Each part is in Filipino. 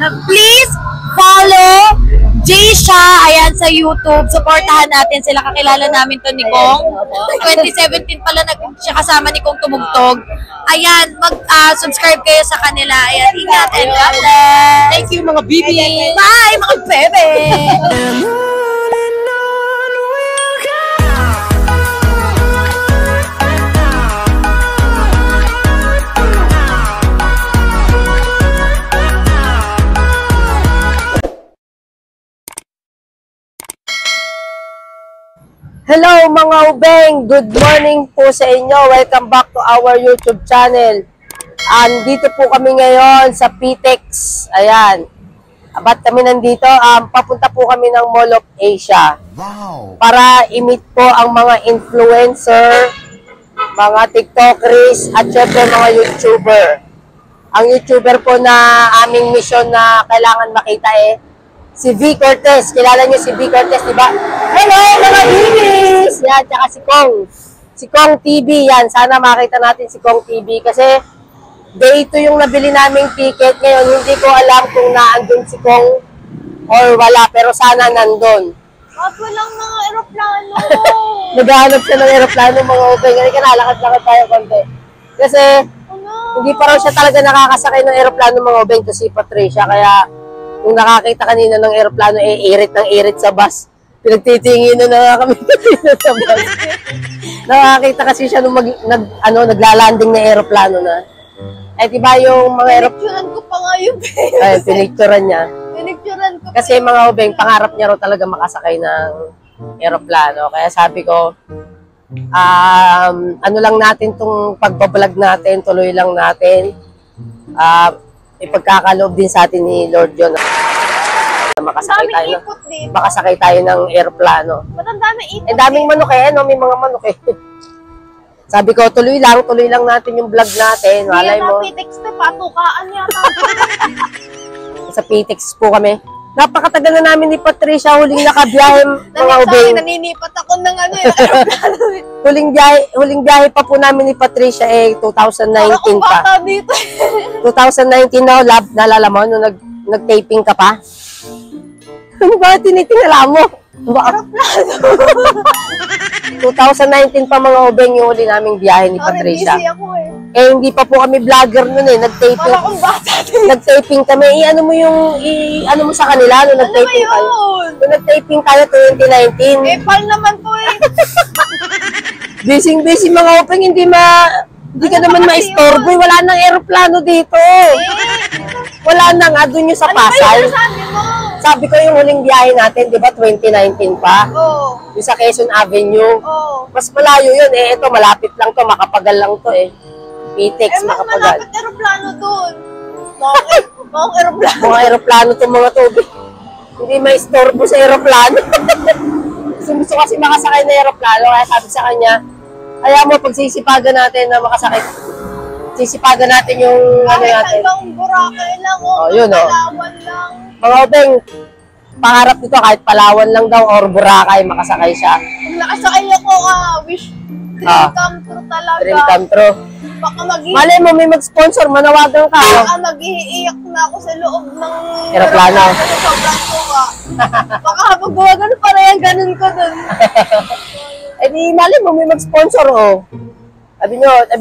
Please follow Jaysha, ayan, sa YouTube. Supportahan natin sila. Kakilala namin to ni Kong. 2017 pala siya kasama ni Kong tumugtog. Ayan, mag-subscribe kayo sa kanila. Ayan, ingat and God bless. Thank you mga bibi. Bye, mga bebe. Hello mga ubeng! Good morning po sa inyo. Welcome back to our YouTube channel. Dito po kami ngayon sa PTEX. Ayan. Ba't kami nandito? Papunta po kami ng Mall of Asia. Wow! Para i-meet po ang mga influencer, mga TikTokers, at syempre mga YouTuber. Ang YouTuber po na aming mission na kailangan makita si V. Cortez. Kilala niyo si V. Cortez, di ba? Hello, mga bibis! Yan, tsaka si Kong. Si Kong TV, yan. Sana makita natin si Kong TV. Kasi, day 2 yung nabili naming ticket. Ngayon, hindi ko alam kung naandun si Kong or wala. Pero sana nandun. At walang mga aeroplano. Naghahanap siya ng aeroplano, mga open. Ganyan ka na, lakad-lakad tayo konti. Kasi, hindi pa raw siya talaga nakakasakay ng aeroplano, mga open, to si Patricia. Kaya, kung nakakita kanina ng aeroplano, irit ng irit sa bus. Pinagtitingin na nga kami kanina sa bus. Nakakita kasi siya nung naglalanding na aeroplano na. Eh, diba yung mga aeroplano? Pinicturan ko pa nga yung Ay, pinicturan niya. Pinicturan ko pa. Kasi mga ubeng, pangarap niya raw talaga makasakay ng aeroplano. Kaya sabi ko, ano lang natin tong pagbablog natin, tuloy lang natin. Ipagkakaloob din sa atin ni Lord John na makasakay tayo ng aeroplano. Matandami ipot. Daming manok no? May mga manok Sabi ko, tuloy lang natin yung vlog natin. Malay mo. PTEX na patukaan yata. Sa PTEX po kami. Napakatagal na namin ni Patricia, huling nakabiyahe mga ubeng. Naninipat ako ng aeroplano. Huling biyahe pa po namin ni Patricia 2019 pa. Dito. 2019 na, naalala mo, nung nag-taping ka pa? Ano ba tinitingala mo? Aeroplano. 2019 pa mga ubeng yung huli naming biyahe ni Patricia. Busy ako hindi pa po kami vlogger nun nag-taping. Para kung bata Nag-taping kami. Ano mo sa kanila nung nag-taping tayo? Nung nag-taping tayo 2019. Pal naman po Busy mga upeng, hindi ka naman ma-istorbo. Wala nang aeroplano dito. Wala na nga, dun yung sa Pasay. Sabi ko yung huling biyahe natin, di ba, 2019 pa? Oo. Yung sa Quezon Avenue. Oo. Mas malayo yun ito malapit lang to, makapagal lang to PTEX, makapagal. Malapit aeroplano dun. Mga aeroplano. Mga aeroplano itong mga tubig. Hindi ma-istorbo sa aeroplano. Gusto kasi makasakay na aeroplano, kaya sabi sa kanya, kaya mo, pagsisipagan natin na makasakay, sisipagan natin yung ano natin. Kahit hanggang Boracay lang, yun, Palawan lang. Mga ubeng, pangarap nito kahit Palawan lang daw or Boracay, makasakay siya. Kung nakasakay ako, wish dream come true talaga. Dream come true. Baka Malay mo, may mag-sponsor, manawagan ka. Baka mag-iiyak na ako sa loob ng aeroplano. Sobrang tuwa. Baka habang gawagano para yan, ganun ko dun. Di malay mo, may mag-sponsor Sabi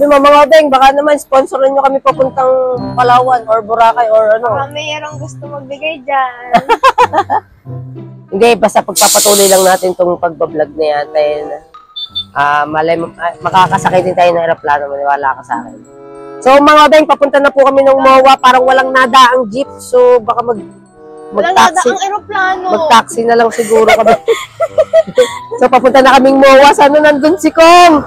mo, mga ubeng, baka naman sponsorin nyo kami papuntang Palawan or Boracay or ano. Baka mayroong gusto magbigay dyan. Hindi, basta pagpapatuloy lang natin itong pagbablog na natin. Malay mo, makakasakay din tayo ng aeroplano, maniwala ka sa akin. So mga ubeng, papunta na po kami ng MOA, parang walang nada ang jeep, so baka mag-taxi. Ang aeroplano. Mag-taxi na lang siguro kami. So papunta na kaming MOA, sana nandun si Kong.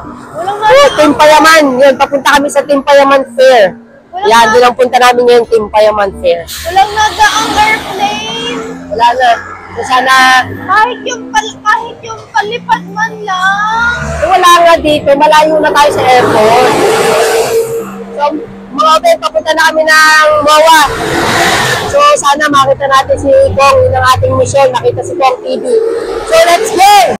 Timpayaman, yun, papunta kami sa Timpayaman Fair. Yan, doon ang punta namin ngayon, Timpayaman Fair. Walang nada ang airplane. Wala na. Sana kahit yung palipad man lang. Wala nga dito, malayo na tayo sa airport. So, mga ubeng, papunta na kami ng MOA. So, sana makita natin si Kong, yun ang ating mission, nakita si Kong TV. So, let's go!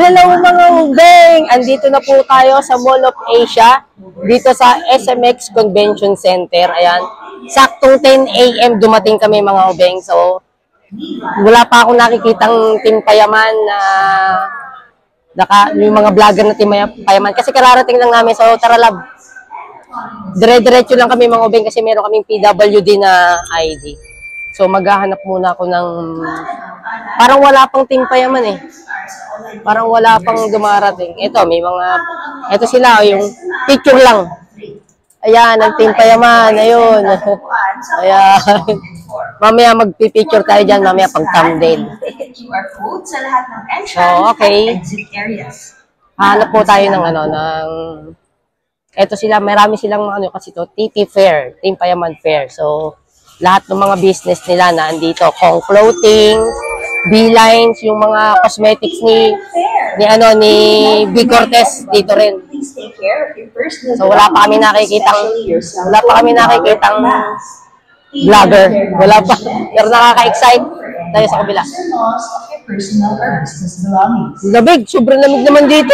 Hello mga ubeng! Andito na po tayo sa Mall of Asia, dito sa SMX Convention Center. Ayan. Saktong 10 a.m. dumating kami mga ubeng. So, wala pa akong nakikitang Team Payaman na yung mga vlogger na Team Payaman. Kasi kararating lang namin. So, tara lab. Dire-diretso lang kami mga ubeng kasi meron kaming PWD na ID. So, maghahanap muna ako ng... Parang wala pang Team Payaman eh. Parang wala pang dumarating. Ito, may mga... Ito sila, yung picture lang. Ayan, ang Team Payaman. Ayun. Ayan. Mamaya magpipicture tayo dyan. Mamaya pang thumbnail. So, okay. Hanap po tayo ng ano, ng... Ito sila, marami silang ano kasi to, TP Fair, Team Payaman Fair. So, lahat ng mga business nila na andito, Kong Clothing, B-Lines, yung mga cosmetics ni B Cortez dito rin. So wala pa kami nakikitang vlogger. Wala pa. Pero nakaka-excite tayo sa kabila. Lamig, sobrang lamig naman dito.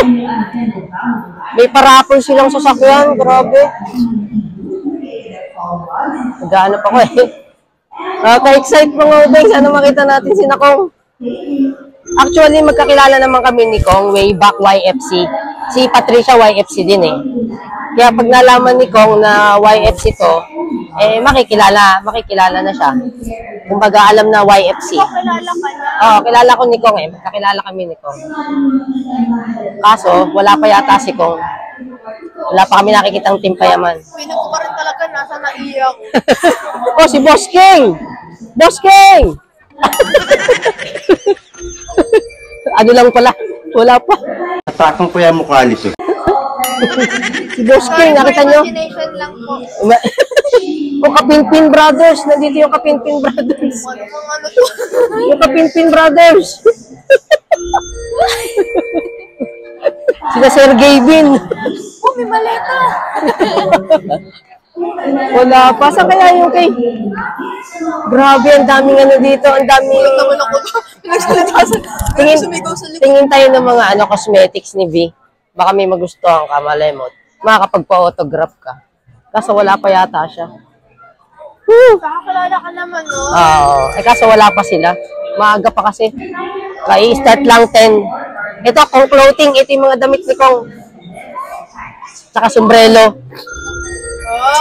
May parapol silang sasakyan, grabe. Naghahanap ako eh. Nakaka-excite mga ubeng. Sana makita natin si Nakong. Actually, magkakilala naman kami ni Kong way back YFC. Si Patricia YFC din eh. Kaya pag nalaman ni Kong na YFC to, eh makikilala na siya. Kumbaga alam na YFC. Kilala ka na. Oo, kilala ko ni Kong eh. Magkakilala kami ni Kong. Kaso, wala pa yata si Kong. Wala pa kami nakikitang Team Payaman. Piling ko pa rin talaga nasa naiyak. Oh, si Boss King! Boss King! Ano lang pala? Wala pa. Atakang ko yung mukha nito. Si Boss King, nakita nyo? Imagination lang po. O Kapinpin Brothers. Nandito yung Kapinpin Brothers. Ano to? Yung Kapinpin Brothers. Sila Sergey Bin. Oh, may maleta. Wala pa. Saan kaya yung kay... Grabe, ang daming ano dito. Ang daming... Naman ako. Tingin tayo ng mga ano cosmetics ni V. Baka may magustuhan ka, malay mo. Makakapagpa-autograph ka. Kaso wala pa yata siya. Kakakilala ka naman, no? Oo. Kaso wala pa sila. Maaga pa kasi. Kaya start lang 10. Ito, Kong Clothing. Ito yung mga damit ni Kong. Tsaka sombrero.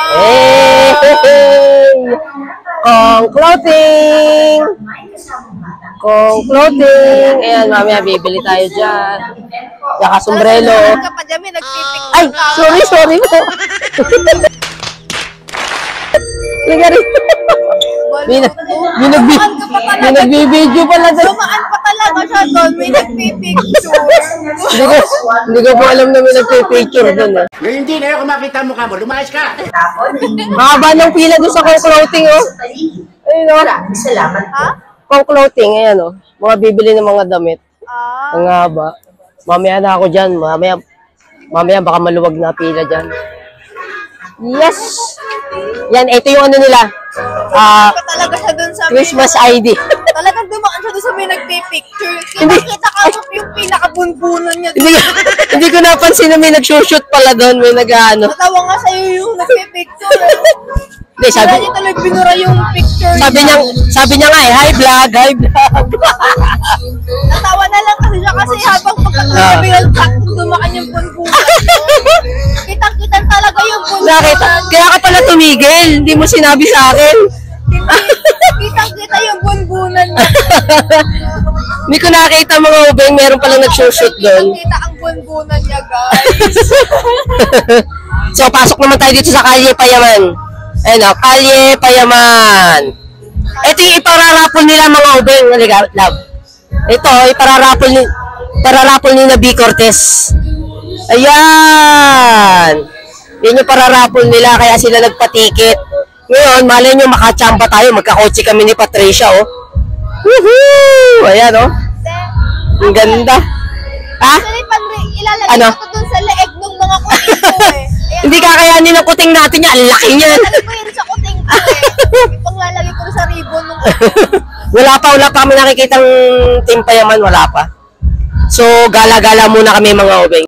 Hey! Kong Clothing! Kong Clothing! Ayan, mamaya bibili tayo dyan. Tsaka sombrero. Ka pa dyan, may nagpipik. Ay! Sorry po. Liga rin. May nagbibideo pala doon. Dumaan pa talaga siya doon, may nagpipicture. Hindi ko po alam na may nagpipicture doon. Ngayon hindi na ako makita mukha mo. Lumayas ka! Mahaba ng pila doon sa Kong Clothing, oh. Ayun, oh. Ha? Kong Clothing, ayan, oh. Mga bibili ng mga damit. Ah. Ang haba. Mamaya na ako dyan. Mamaya baka maluwag na pila dyan. Yes! Yan, ito yung ano nila. Pa talaga siya doon sa Christmas ID. Talagang dumaan siya doon sa may nagpipicture. Kita ka yung pinakabunbunan niya doon. Hindi ko napansin na may nag-shoot pala doon. May nag-ano. Natawa nga sa'yo yung nagpipicture. Hindi, Sabi niya talaga binura yung picture sabi niya nga eh, hi vlog. Natawa na lang kasi siya kasi habang pagkakabilang saktong dumaan yung bunbunan. Kitang-kitan talaga yung bunbunan. Bakit? Kaya ka pala tumigil. Hindi mo sinabi sa akin. Kitang-kita yung bunbunan niya. Hindi ko nakita mga ubeng. Meron palang nag-shoot doon. Kita ang bunbunan niya, guys. So, pasok naman tayo dito sa Kalye Payaman. Ayun o, Kalye Payaman. Ito yung ipararapol nila mga ubeng. Love. Ito, ipararapol ni na B Cortez. Ayan. Yun yung pararapol nila, kaya sila nagpatikit. Ngayon, malay nyo, makachamba tayo. Magkakotse kami ni Patricia, oh. Woohoo! Ayan, oh. Ang ganda. Ha? Actually, ilalagay Ano? ko dun sa leeg ng mga kuting ko eh. Ayan, Hindi kakayanin ng kuting natin yan. Ang laki niyan. ilalagay ko yun sa kuting ko eh. Ipanglalagay ko sa ribbon ng Wala pa kami nakikitang Team Payaman. Wala pa. So, gala-gala muna kami mga ubeng.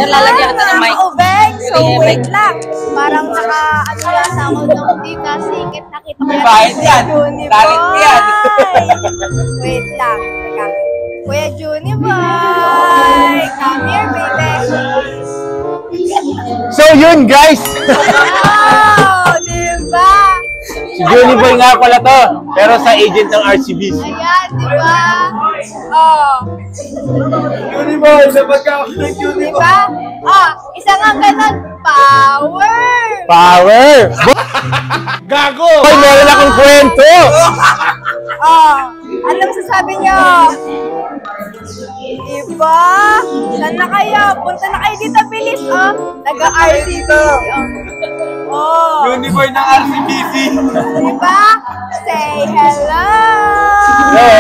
Nalalagyan ka ng mic. Ubeng, so wait lang. Parang ano yata ako ng dita singit. Nakita ko Bahit yan. Dalit mo yan. Wait lang. Teka. Kuya Juni Boy! Come here, baby! So yun guys, Wow! Diba? si Johnny Boy nga pala to, pero sa agent ng RCBC. Ayan, diba? Oh. Johnny Boy, napagkakaroon ng Johnny Boy. Diba? Ah, isa nga ganun. Power! Power! Gago! Hoy, meron akong kwento! Oh, anong sasabi niyo? Diba? Saan na kayo? Punta na kayo dito, bilis, oh. Nag-RCB. Oh. Johnny Boy ng RCBC. Diba? Say hello! Hello!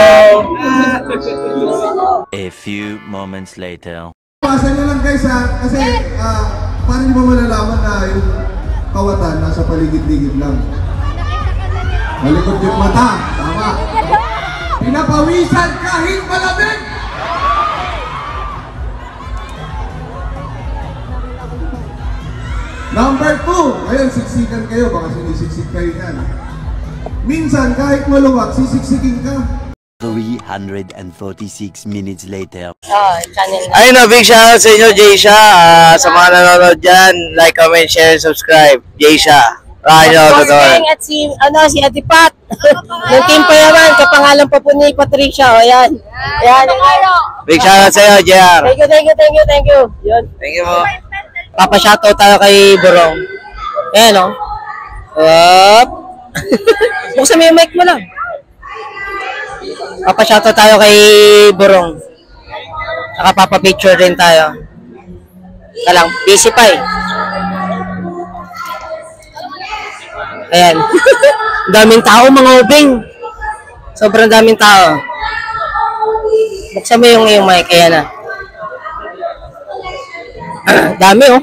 A few moments later. Pasan nyo lang guys ha, kasi paano nyo ba malalaman na yung kawatan nasa paligid-ligid lang? Malikot yung mata, tama. Pinapawisan kahit malamig! Number 2, ayun, siksikan kayo, baka sinisiksik kayo yan. Minsan, kahit maluwag, sisiksikin ka. 346 minutes later. Channel na. Ayun na, big shoutout sa inyo, Jaysha. Sa mga nanonood dyan, like, comment, share, subscribe. Jaysha. Nyo, totoo. At si Ate Pat. Yung team pa yaman, kapangalan pa po ni Patricia. O, yan. Yan. Big shoutout sa inyo, JR. Thank you. Yun. Thank you po. Papa-shoutout tayo kay Burong. Ayan, o. Up. Buksan mo yung mic mo lang. Papa-shoutout tayo kay Burong. Saka papa-picture din tayo. Kalang, busy pa eh. Ayan. Daming tao mga ubing. Sobrang daming tao. Buksan mo yung mic. Ayan na. Dami oh.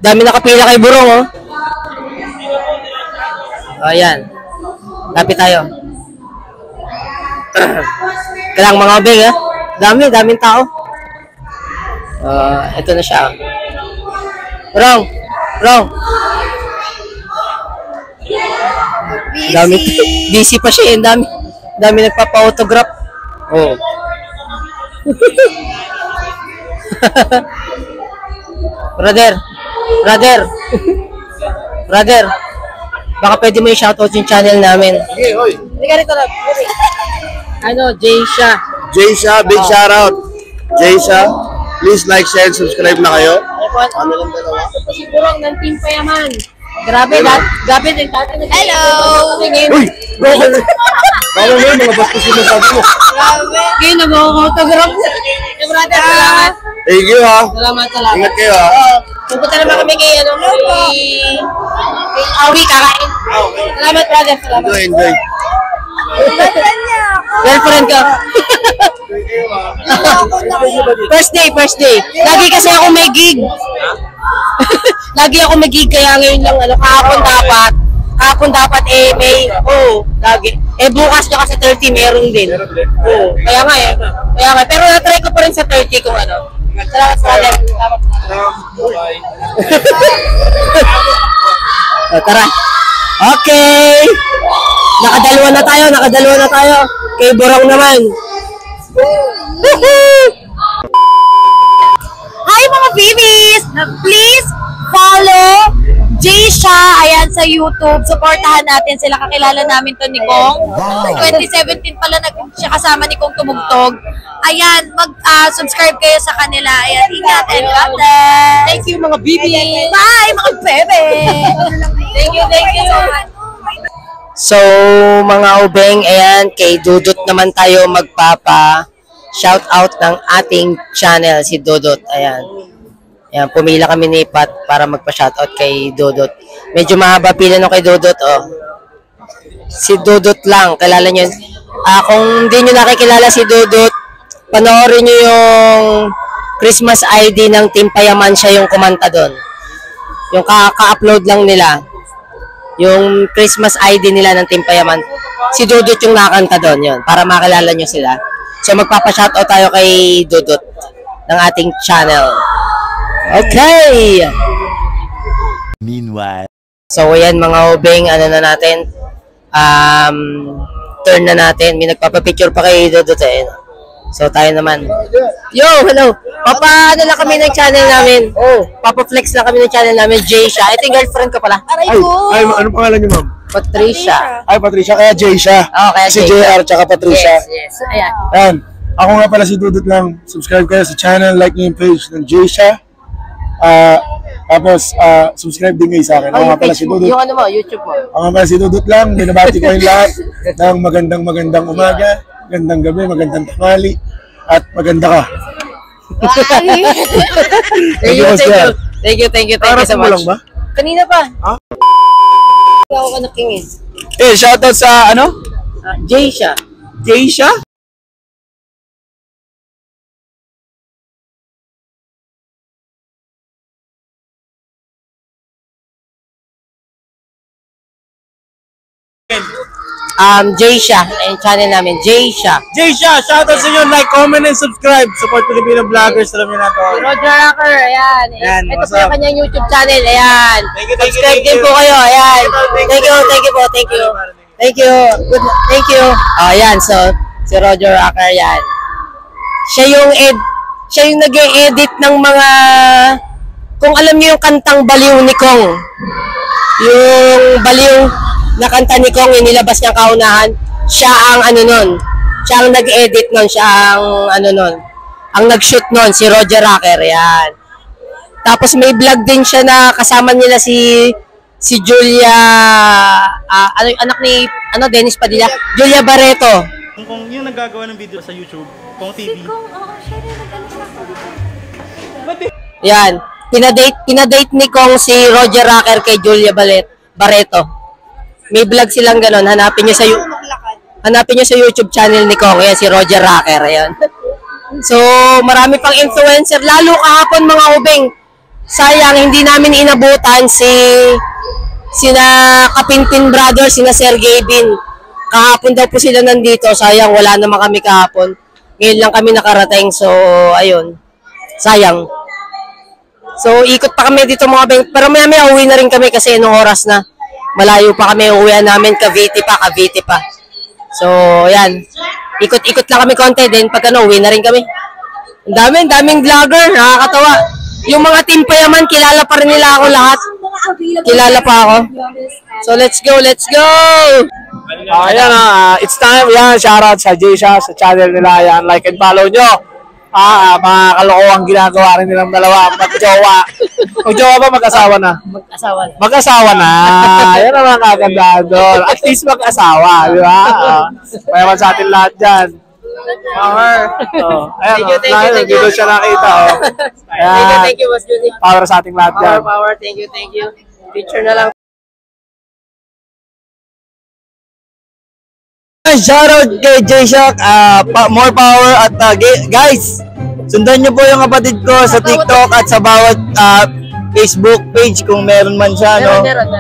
Dami nakapila kay Burong oh. Ayan. Lapit tayo. Kailang mga ubing ha. Daming tao. Ito na siya. Burong. Dami. Busy pa siya. Dami nagpapa-autograph. Oh. Brother. Baka pwede mo i-shoutout yung channel namin. Okay, hoy. Hindi ka rito lang. Jaysha. Jaysha, big shoutout. Jaysha, please like, share, and subscribe na kayo. Ano lang dalawa? Si Burong ng Team Payaman. Grabe din. Hello! Uy! Bawal mo yun, mga bastos yung nasabi mo. Grabe! Okay, nag-autograph. Brother, salamat. Thank you ha. Salamat. Ingat kayo ha. Pupunta naman kami kay Awi, kakain. Salamat, brother. Salamat. Enjoy. Nasaan niya ako? Girlfriend ka. First day. Lagi kasi ako may gig. Lagi ako may gig, kaya ngayon lang, kahapon dapat may, lagi. Bukas na kasi 30 meron din. Kaya nga. Pero na-try ko pa rin sa 30 kung ano. Salamat, brother. O, tara. Okay. Nakadalawa na tayo. Kay Borong naman. Hi mga babies! Please follow Jaysha, ayan sa YouTube. Supportahan natin sila. Kakilala namin to ni Kong. 2017 pala siya kasama ni Kong tumugtog. Ayan, mag-subscribe kayo sa kanila. Ayan, ingat and God bless. Thank you mga babies. Bye mga bebe! Thank you. So, mga ubeng, ayan, kay Dudut naman tayo magpapa-shout out ng ating channel, si Dudut. Ayan. Ayan, pumila kami ni Pat para magpa-shout out kay Dudut. Medyo mahaba pila no kay Dudut, oh. Si Dudut lang, kilala nyo. Kung hindi nyo nakikilala si Dudut, panoorin nyo yung Christmas ID ng Team Payaman, siya yung kumanta doon. Yung ka-upload lang nila. Yung Christmas ID nila ng Team Payaman. Si Dudut yung nakanta doon, yun. Para makilala nyo sila. So, magpapa-shoutout tayo kay Dudut ng ating channel. Okay! Meanwhile. So, ayan mga ubeng, ano na natin. Turn na natin. May nagpapapicture pa kay Dudut eh. So, tayo naman. Yo, hello! Papa, ano lang kami ng channel namin? Papa-flex lang kami ng channel namin, Jaysha. Ito yung girlfriend ko pala. Ay, ano pangalan niyo, ma'am? Patricia. Ay, Patricia. Kaya Jaysha. Kaya Si Jaysha. JR tsaka Patricia. Yes. Ayan. Ayan. Ako nga pala si Dudut lang. Subscribe kayo sa channel, like niyo yung page ng Jaysha. Tapos, subscribe din kayo sa akin. Ako nga pala si Dudut. Yung ano mo, YouTube mo. Ako nga pala si Dudut lang. Binabati ko yung lahat ng magandang umaga, magandang gabi, magandang tanghali, at maganda ka. Thank you so much. Lang ba? Kanina pa. Ako ka naking Shoutout sa ano? Jaysha. Jaysha? Jaysha. Yung channel namin, Jaysha. Jaysha, shoutout sa inyo. Like, comment, and subscribe. Support Filipino vloggers. Alam niyo na to. Si Roger Rocker, ayan. Ayan, Ito what's po yung up? kanyang YouTube channel, ayan. Thank you. Subscribe din po kayo, ayan. Thank you po, thank you. Thank you. Ayan, so, si Roger Rocker, ayan. Siya yung nag-e-edit ng mga, kung alam niyo yung kantang Baliw ni Kong. Yung Baliw na kanta ni Kong, yung nilabas niyang kaunahan, siya ang ano nun. Siya ang nag-edit nun, siya ang ano nun. Ang nag-shoot nun, si Roger Rocker, yan. Tapos may vlog din siya na kasama nila si Julia, ano yung anak ni, Dennis Padilla? Julia Barreto. Kung yung naggagawa ng video sa YouTube, Kong TV. Yan. Pinadate ni Kong si Roger Rocker kay Julia Barreto. May vlog silang ganon. Hanapin nyo sa YouTube channel ni Kong. Ayan, si Roger Rocker. Ayan. So, marami pang influencer. Lalo kahapon mga ubeng. Sayang, hindi namin inabutan sina Kapinpin Brothers, sina Sergey Bin. Kahapon daw po sila nandito. Sayang, wala naman kami kahapon. Ngayon lang kami nakarating. So, ayun. Sayang. So, ikot pa kami dito mga ubeng. Pero maya uwi na rin kami kasi nung oras na. Malayo pa kami, uwian namin, Cavite pa. So, yan. Ikot-ikot lang kami konti, then pag uwi na rin kami. Ang daming vlogger, nakakatawa. Yung mga Team Payaman, kilala pa rin nila ako lahat. Kilala pa ako. So, let's go! Ayan it's time. Yan, shoutout sa Jaysha, sa channel nila. Yan, like and follow nyo. Mga kalokohang ginagawa rin nilang dalawa. Mag-jowa ba, mag-asawa na? Mag-asawa na. Yan ang mga kagandaan doon. At least mag-asawa, di ba? Payaman sa atin lahat dyan. Power. Ayan, Thank you. dito siya nakita. Ayan, Thank you, Boss Judy. power sa ating lahat dyan. Power. Thank you. Picture na lang. Shoutout kay J-Shock, more power at guys, sundan nyo po yung kapatid ko sa TikTok at sa bawat Facebook page kung meron man siya, no? Meron.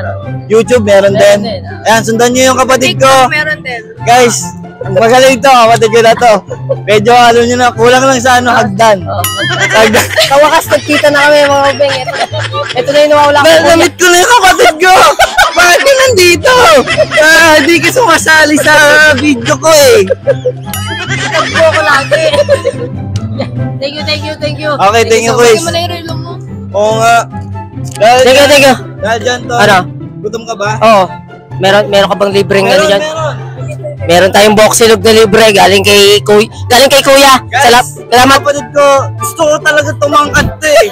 YouTube meron din. Ayan, sundan nyo yung kapatid ko. Meron din. Guys, magaling to, kapatid ko na to. Medyo ano nyo na, kulang lang sa ano, hagdan. Hagdan. Sa wakas, nagkita na kami mga ubeng. Ito na yung nawawala ko. Namit ko na yung kapatid ko! Bakit ka nandito? Hindi ka sumasali sa video ko eh. Nagbo ko lagi. Thank you. Okay, thank you, Chris. Mo na yung relo mo. Oo nga. Thank you. Dahil dyan to. Ano? Gutom ka ba? Oo. Meron ka bang libreng ano dyan? Meron. Meron tayong boxilog na libre galing kay Kuya. Guys, Salamat. kapatid ko, gusto ko talaga tumangkad to eh.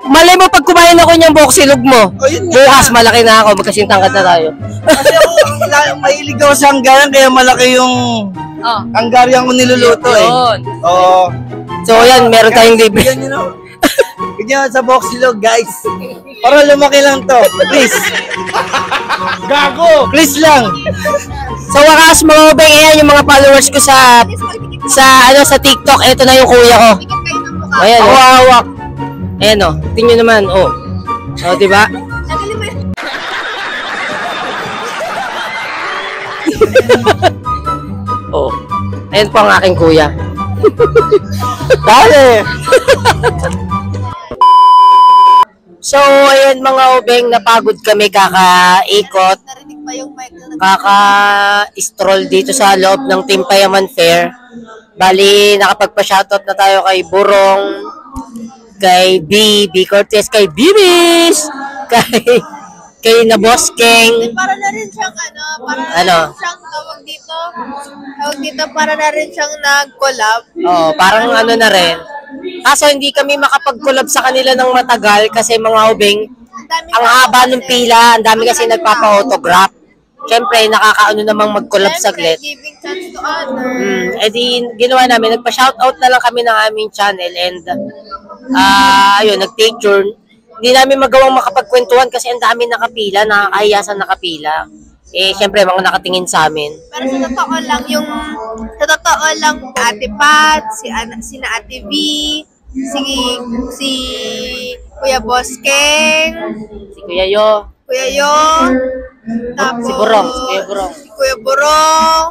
Malay mo pag kumain ako niyang boxilog mo. O, yun nga. Bukas malaki na ako, magkasintangkad na tayo. Kasi ako, mahilig ako sa hanggaran, kaya malaki yung hanggaran ko niluluto eh. Yun. Oo. So yan, meron tayong libre. Bigyan nyo na. Bigyan nyo sa boxilog, guys. Para lumaki lang to. Please. Gago! Please lang. Sa wakas mga ubeng, ayan yung mga followers ko sa TikTok. Ito na yung kuya ko. Ayan, hawak. Ayan o, tingnan naman. Oh, diba? Oh, ayan po ang aking kuya. Dali! So, ayan mga ubeng, napagod kami kakaikot. Kaka-stroll dito sa loob ng Team Payaman Fair. Bali, nakapagpa-shoutout na tayo kay Burong, kay B Cortez, kay Bibis, kay Naboskeng. Para na rin siyang para na Ano? rin siyang tawag dito, para na rin siyang nag-collab. Oh, parang ano na rin. Kaso hindi kami makapag-collab sa kanila ng matagal kasi mga ubeng, ang haba ng pila, ang dami kasi nagpapa-autograph. Siyempre, nakakaano namang mag-collab saglit. Giving chance to others. Di ginawa namin, nagpa-shoutout na lang kami ng aming channel and ayun, nag-picture. Hindi namin magawang makapagkwentuhan kasi ang dami nakapila, nakakahiya sa nakapila. Eh, siyempre, mga nakatingin sa amin. Pero sa totoo lang, Ate Pat, si na Ate V, si Kuya Boskeng, Si Kuya Yo, Kuya Yo, tapos si Burong, si Kuya Burong. si Kuya Burong.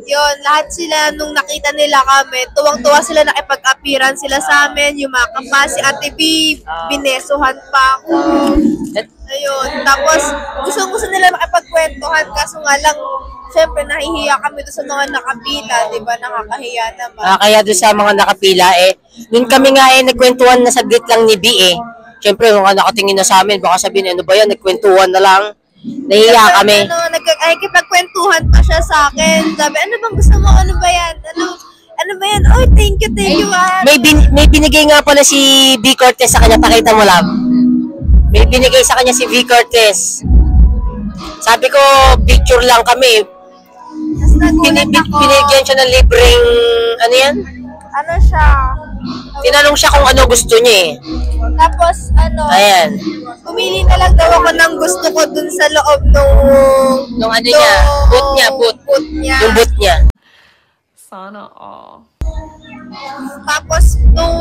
Yun, lahat sila nung nakita nila kami, tuwang-tuwa sila, nakipag-appearance sila sa amin, yumakap pa si Ate B, binesuhan pa ako. Ayun, tapos gusto nila makipagkwentuhan, kaso nga lang, syempre nahihiya kami doon sa mga nakapila, di ba? Nakakahiya naman. Kaya doon sa mga nakapila, nun kami nga nagkwentuhan na saglit lang ni B Siyempre, kung nakatingin na sa amin, baka sabihin, ano ba yan, nagkwentuhan na lang. Nahiya kami. Nagkikipagkwentuhan pa siya sa akin. Sabi, ano bang gusto mo? Ano ba yan? Ano ba yan? Oh, thank you, May binigay nga pala si B Cortez sa kanya, pakita mo lang. May binigay sa kanya si V Cortez. Sabi ko, picture lang kami. Tapos nagulat ako. Binigyan siya ng libreng, ano yan? Ano siya? Tinanong siya kung ano gusto niya Tapos, Ayan. pumili na lang daw ako ng gusto ko dun sa loob Nung ano niya, boot niya. Yung boot niya. Sana all. Tapos, nung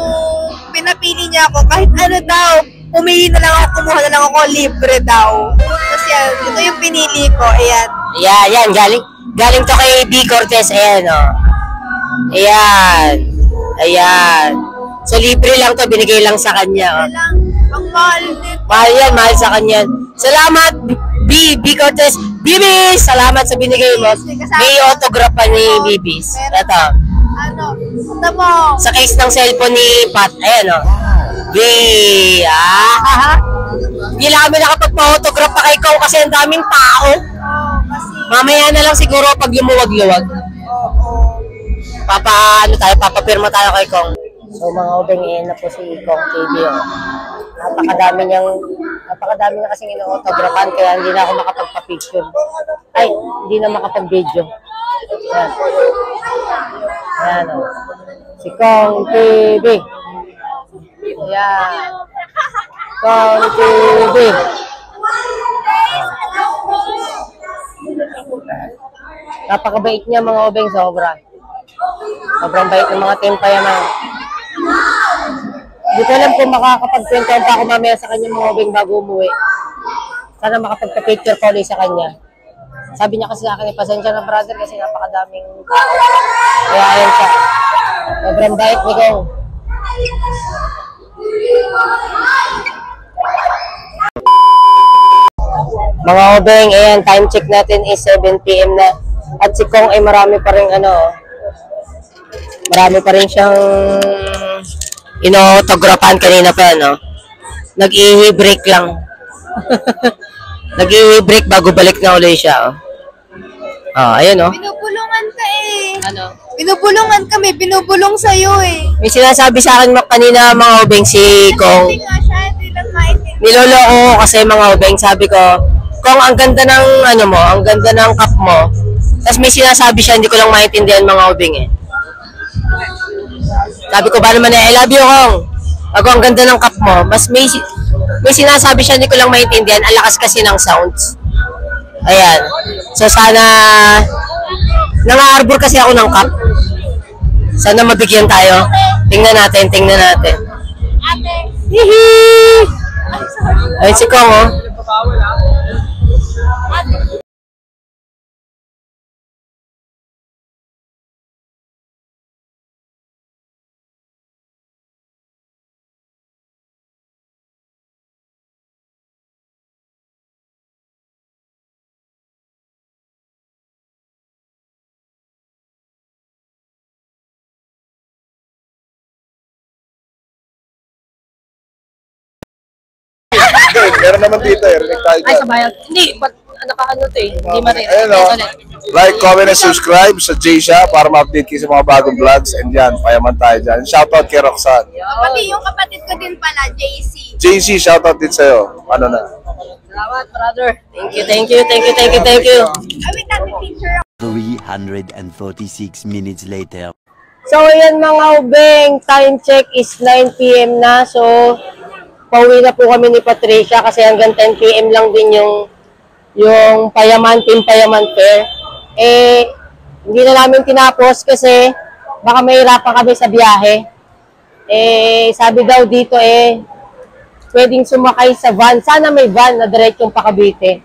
pinapili niya ako, kahit ano daw, pumili na lang ako, kumuha na lang ako, libre daw. Tapos yan, ito yung pinili ko, ayan. Yan, galing to kay B Cortez, ayan Ayan. So, libre lang to, binigay lang sa kanya. Lang, ang mahal nito. Mahal sa kanya. Salamat, B Cortez. Bibis! Salamat sa binigay mo. May autograph pa ni Bibis. Ito. Tama. Sa case ng cellphone ni Pat. Ayan B. Hindi lang kami nakapagpa-autograph pa kay Kong kasi ang daming tao. Mamaya na lang siguro pag lumuwag-luwag. Papapirma tayo kay Kong. So mga ubeng, na po si Kong TV. Napakadami niya kasing ino-autographan kaya hindi na ako makapagpa-picture. Ay, hindi na makapag-video. Ayan si Kong TV. Ayan. Kong TV. Napakabait niya mga ubeng, sobra. Sobrang bait ng mga Team Payaman. Hindi ko alam kung makakapag-kwentuhan pa ako mamaya sa kanya mga ubeng bago umuwi. Sana makapagpa-picture ko ulit sa kanya. Sabi niya kasi sa akin, pasensya na brother kasi napakadaming tao. Kaya ayun siya. Sobrang bait ni Kong. Mga obeng, ayan, time check natin is 7 PM na. At si Kong ay marami pa rin marami pa rin siyang ino-autograpan kanina pa, no? Nag-i-break lang. Nag-i-break bago balik na ulit siya, oh. Ayun, oh. Binubulungan ka eh. Ano? Binubulungan kami, binubulong sa'yo eh. May sinasabi sa akin kanina mga obeng si Kong. Hindi nga siya, hindi lang maintindihan. Niloloko ko kasi mga obeng, sabi ko, Kong, ang ganda ng mo, ang ganda ng cup mo. Tapos may sinasabi siya, hindi ko lang maintindihan mga obeng eh. Sabi ko, ba naman I love you, Kong. Ako, ang ganda ng cup mo. Mas may sinasabi siya, hindi ko lang maintindihan. Ang lakas kasi ng sounds. Ayan. So, sana, nang-aarbor kasi ako ng cup. Sana mabigyan tayo. Tingnan natin. Ate. Hihi! Ayun si Kong, oh. Meron naman dito, rinig tayo Ay, dyan. sabayan. Hindi, naka-ano to eh. Hindi marin. Ayun o. Like, comment, and subscribe sa Jaysha para ma-update kayo sa mga bagong vlogs. And yan, payaman tayo dyan. Shoutout kay Roxanne. Yung kapatid ko din pala, JC. JC, shoutout din sa'yo. Ano na? Salamat, brother. Thank you. Wait, natin picture. 346 minutes later. So, ayan mga ubeng. Time check is 9 PM na. So, pauwi na po kami ni Patricia kasi hanggang 10 PM lang din yung Team Payaman Fair. Hindi na namin tinapos kasi baka mahirapan kami sa biyahe. Sabi daw dito pwedeng sumakay sa van. Sana may van na diretsong pa Cavite.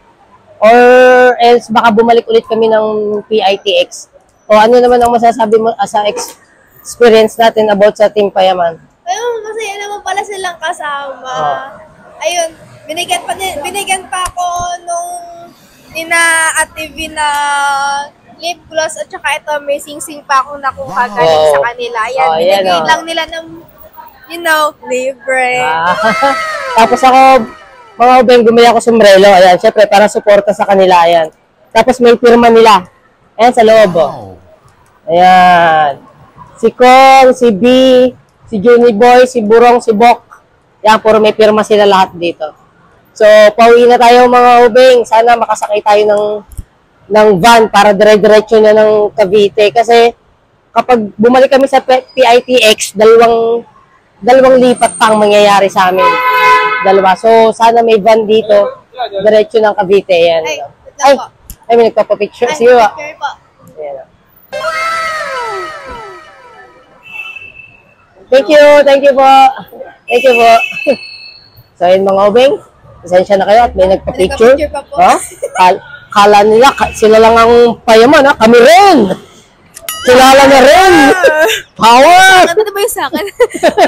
Or else baka bumalik ulit kami ng PITX. O ano naman ang masasabi mo sa experience natin about sa Team Payaman? Ayun, masaya naman pala silang kasama. Ayun, binigyan pa ako nung Ate V na lip gloss at saka ito may sing-sing pa akong nakuha galing sa kanila. Ayan, binigay lang nila ng, libre. Tapos ako, mga ubeng, bumili ako sombrero. Ayan, syempre, para suporta sa kanila. Ayan. Tapos may pirma nila. Ayan, sa loob. Ayan. Si Kong, si B, si Juni Boy, si Burong, si Bok. Yan, puro may pirma sila lahat dito. So, pauwi na tayo mga ubeng. Sana makasakay tayo ng van para dire-diretso na ng Cavite. Kasi kapag bumalik kami sa PITX, dalawang lipat pang mangyayari sa amin. Dalawa. So, sana may van dito. Diretso ng Cavite. Yan. Ay, may nagpapapicture. See you. Picture po. Ayan. Thank you po. So, yun mga ubeng, pasensya na kayo at may nagpa-picture. Kala nila, sila lang ang payaman, kami rin. Kilala na rin. Power! Ano ba yung sa akin?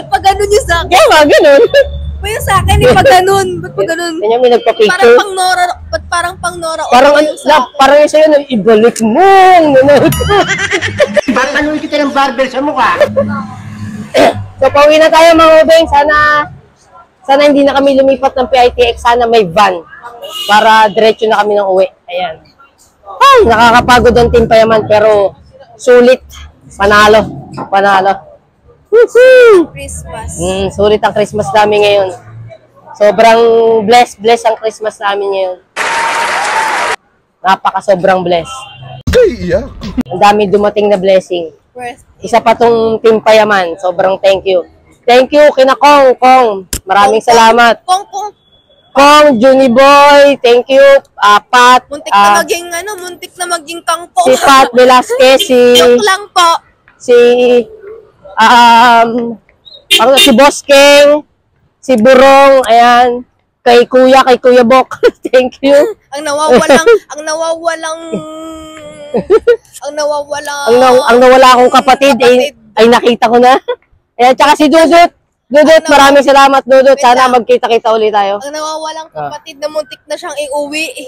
Pag ganun yung sa akin. Kaya ganun. Ba yung sa akin, pag ganun. Ba't pag ganun? Kanya may nagpa-picture. Parang pang Nora. Parang yung sa'yo, ibalik mo. Batanong kita ng barber sa mukha. So, pauwi na tayo mga ubeng. Sana hindi na kami lumipat ng PITX. Sana may van para diretso na kami ng uwi. Ayan. Ay, nakakapagod ang Team Payaman pero sulit. Panalo. Woohoo! Christmas. Sulit ang Christmas namin ngayon. Sobrang bless ang Christmas namin ngayon. Sobrang bless. Ang dami dumating na blessing. Isa pa tong Team Payaman. Sobrang thank you. Thank you kina Kong. Maraming salamat. Kong, Juni Boy, thank you. Pat. Muntik na maging kangkong. Si Pat Velasquez, Joke lang po. Si Boss King, si Burong, ayan. Kay Kuya Bok. Thank you. Ang nawawala akong kapatid. Ay, nakita ko na. Ayan, tsaka si Dudut. Dudut, maraming salamat, Dudut. Sana magkita-kita ulit tayo. Ang nawawalang kapatid na muntik na siyang iuwi.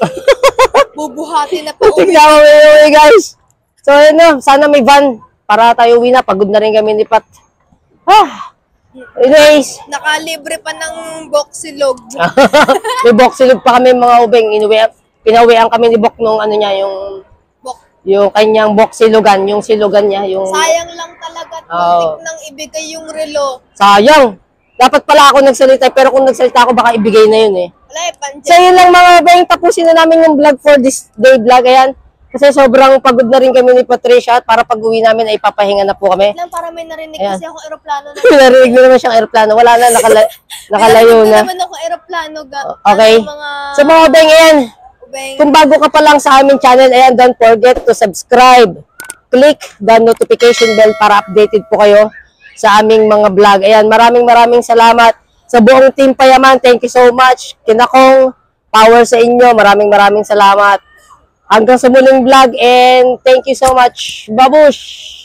Bubuhatin na pa uwi. Tignan mo uwi, guys. So, ayun na. Sana may van para tayo uwi na. Pagod na rin kami ni Pat. Anyways. Nakalibre pa ng boxilog. May boxilog pa kami mga ubeng. Pinauwian kami ni Bok nung ano niya, yung kanyang boxilugan, yung silugan niya. Sayang lang talaga at muntik nang ibigay yung relo. Sayang. Dapat pala ako nagsalita, pero kung nagsalita ako, baka ibigay na yun eh. Wala So yun lang mga ubeng, tapusin na namin yung vlog for this day vlog. Ayan. Kasi sobrang pagod na rin kami ni Patricia at para pag uwi namin ay papahinga na po kami. Lang para may narinig kasi akong aeroplano na. Narinig mo naman siyang aeroplano. Wala na, nakalayo na. Naman ako aeroplano. Okay. So mga ubeng, ayan. Kung bago ka pa lang sa aming channel, ayan, don't forget to subscribe. Click the notification bell para updated po kayo sa aming mga vlog. Ayan, maraming salamat sa buong Team Payaman. Thank you so much. Kinakong, power sa inyo. Maraming salamat. Hanggang sa muling vlog and thank you so much. Babush!